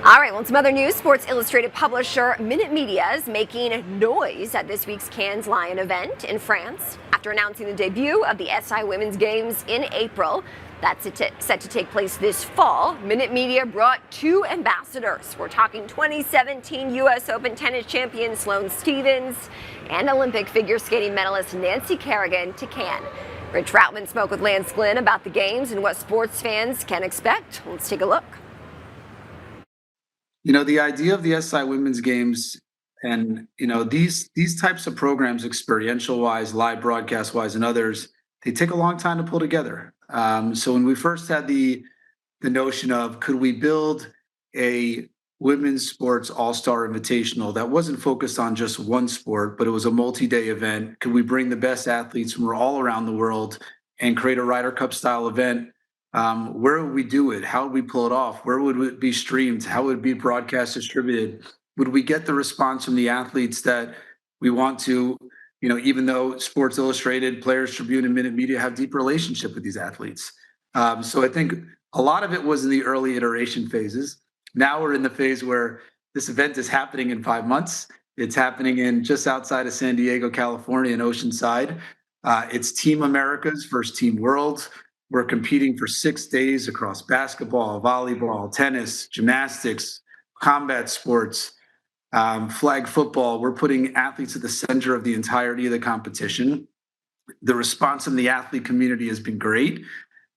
All right, well, some other news. Sports Illustrated publisher Minute Media is making noise at this week's Cannes Lion event in France after announcing the debut of the SI Women's Games in April. That's set to take place this fall. Minute Media brought two ambassadors. We're talking 2017 U.S. Open tennis champion Sloane Stephens and Olympic figure skating medalist Nancy Kerrigan to Cannes. Rich Routman spoke with Lance Glynn about the games and what sports fans can expect. Let's take a look. The idea of the SI Women's Games and, these types of programs, experiential wise, live broadcast wise, and others, they take a long time to pull together. So when we first had the notion of could we build a women's sports all-star invitational that wasn't focused on just one sport, but it was a multi-day event, could we bring the best athletes from all around the world and create a Ryder Cup style event? Where would we do it? How would we pull it off? Where would it be streamed? How would it be broadcast distributed? Would we get the response from the athletes that we want to, even though Sports Illustrated, Players Tribune, and Minute Media have deep relationship with these athletes? So I think a lot of it was in the early iteration phases. Now we're in the phase where this event is happening in 5 months. It's happening in just outside of San Diego, California, in Oceanside. It's Team America's first Team World. We're competing for 6 days across basketball, volleyball, tennis, gymnastics, combat sports, flag football. We're putting athletes at the center of the entirety of the competition. The response from the athlete community has been great.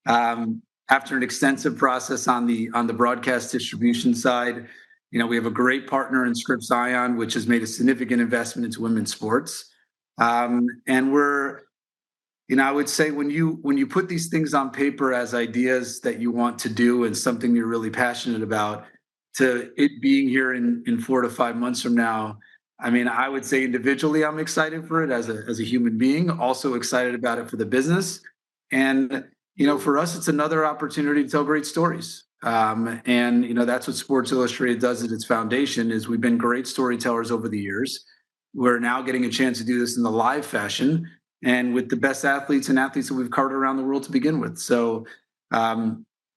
After an extensive process on the broadcast distribution side, we have a great partner in Scripps Ion, which has made a significant investment into women's sports. And we're I would say when you put these things on paper as ideas that you want to do and something you're really passionate about, to it being here in 4 to 5 months from now, I would say individually I'm excited for it as a human being, also excited about it for the business. And, for us, it's another opportunity to tell great stories. And that's what Sports Illustrated does at its foundation is we've been great storytellers over the years. We're now getting a chance to do this in the live fashion and with the best athletes that we've covered around the world to begin with. So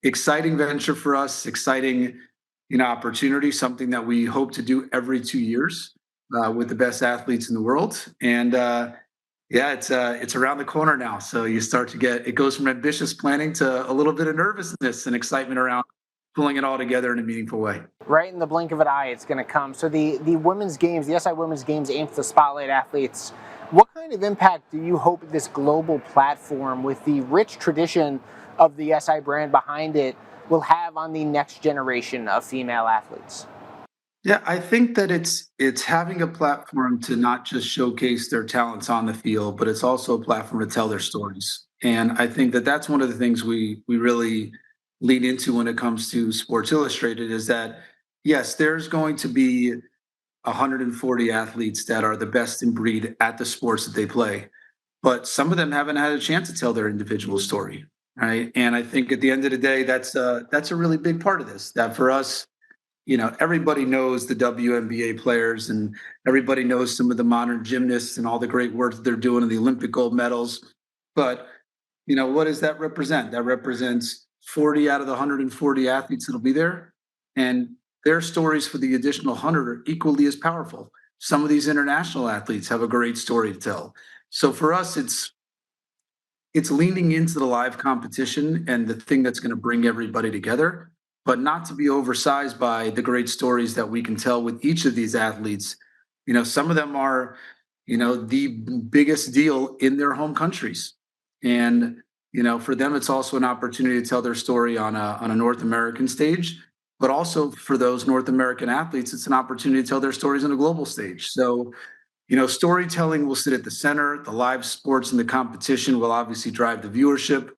exciting venture for us, exciting, opportunity, something that we hope to do every 2 years with the best athletes in the world. And it's around the corner now. So you start to it goes from ambitious planning to a little bit of nervousness and excitement around pulling it all together in a meaningful way. Right in the blink of an eye, it's going to come. So the women's games, the SI Women's Games aims to spotlight athletes. What kind of impact do you hope this global platform with the rich tradition of the SI brand behind it will have on the next generation of female athletes? Yeah, I think that it's having a platform to not just showcase their talents on the field, but it's also a platform to tell their stories. And I think that that's one of the things we really lean into when it comes to Sports Illustrated is that, yes, there's going to be 140 athletes that are the best in breed at the sports that they play, but some of them haven't had a chance to tell their individual story, right? And I think at the end of the day, that's a really big part of this. That for us, everybody knows the WNBA players and everybody knows some of the modern gymnasts and all the great work that they're doing in the Olympic gold medals. But what does that represent? That represents 40 out of the 140 athletes that'll be there, and their stories for the additional 100 are equally as powerful. Some of these international athletes have a great story to tell. So for us, it's leaning into the live competition and the thing that's going to bring everybody together, but not to be oversized by the great stories that we can tell with each of these athletes. Some of them are, the biggest deal in their home countries. And, for them, it's also an opportunity to tell their story on a North American stage. But also for those North American athletes, it's an opportunity to tell their stories on a global stage. So, storytelling will sit at the center. The live sports and the competition will obviously drive the viewership.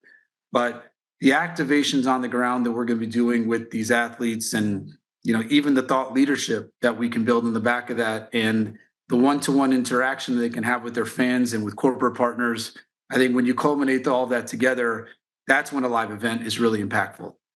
But the activations on the ground that we're going to be doing with these athletes and, even the thought leadership that we can build in the back of that and the one-to-one interaction that they can have with their fans and with corporate partners, I think when you culminate all that together, that's when a live event is really impactful.